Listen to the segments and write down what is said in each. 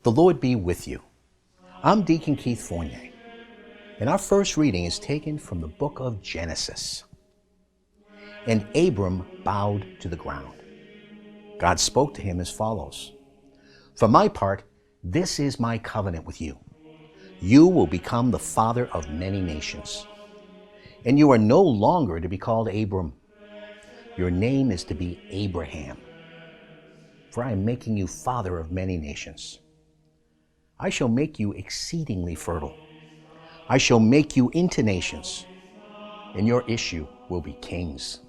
The Lord be with you. I'm Deacon Keith Fournier, and our first reading is taken from the book of Genesis. And Abram bowed to the ground. God spoke to him as follows: For my part, this is my covenant with you. You will become the father of many nations. And you are no longer to be called Abram. Your name is to be Abraham. For I am making you father of many nations. I shall make you exceedingly fertile. I shall make you into nations, and your issue will be kings.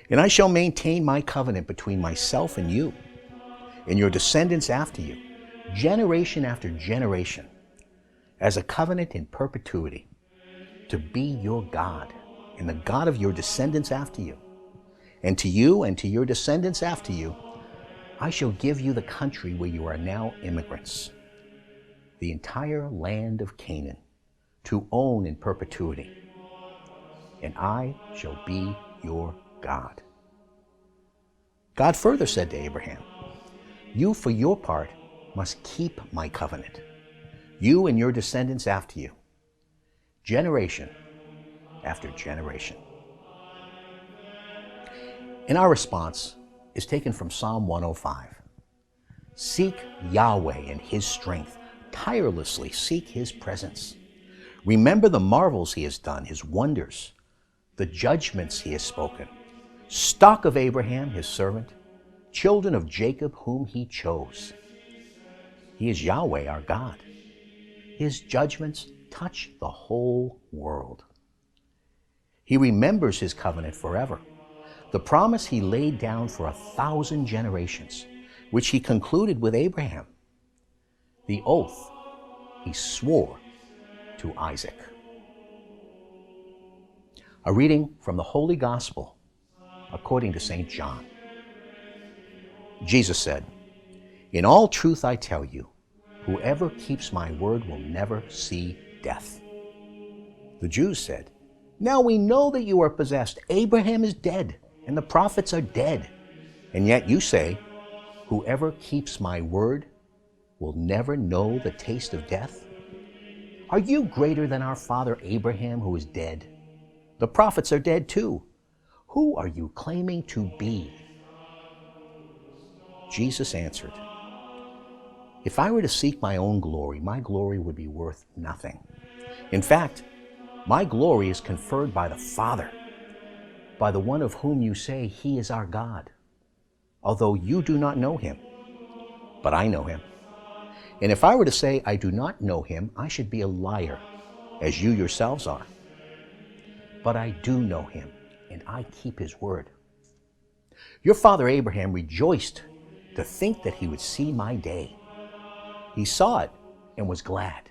And I shall maintain my covenant between myself and you, and your descendants after you, generation after generation, as a covenant in perpetuity, to be your God, and the God of your descendants after you. And to you and to your descendants after you, I shall give you the country where you are now immigrants, the entire land of Canaan, to own in perpetuity. And I shall be your God. God further said to Abraham, You for your part must keep my covenant, you and your descendants after you, generation after generation. And our response is taken from Psalm 105. Seek Yahweh and his strength. Tirelessly seek his presence. Remember the marvels he has done, his wonders, the judgments he has spoken. Stock of Abraham, his servant, children of Jacob, whom he chose. He is Yahweh, our God. His judgments touch the whole world. He remembers his covenant forever, the promise he laid down for 1,000 generations, which he concluded with Abraham, the oath he swore to Isaac. A reading from the Holy Gospel according to St. John. Jesus said, In all truth I tell you, whoever keeps my word will never see death. The Jews said, Now we know that you are possessed. Abraham is dead, and the prophets are dead. And yet you say, Whoever keeps my word will never know the taste of death? Are you greater than our father Abraham, who is dead? The prophets are dead too. Who are you claiming to be? Jesus answered, If I were to seek my own glory, my glory would be worth nothing. In fact, my glory is conferred by the Father, by the one of whom you say he is our God, although you do not know him, but I know him. And if I were to say I do not know him, I should be a liar, as you yourselves are. But I do know him, and I keep his word. Your father Abraham rejoiced to think that he would see my day. He saw it and was glad.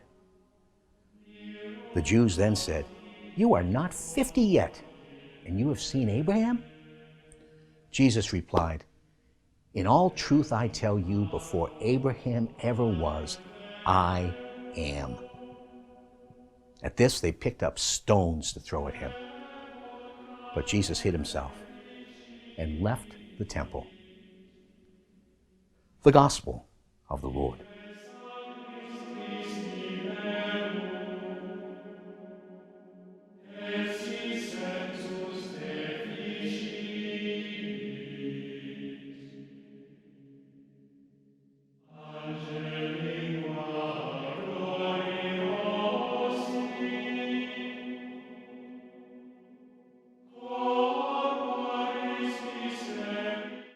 The Jews then said, You are not 50 yet, and you have seen Abraham? Jesus replied, In all truth I tell you, before Abraham ever was, I am. At this they picked up stones to throw at him. But Jesus hid himself and left the temple. The Gospel of the Lord.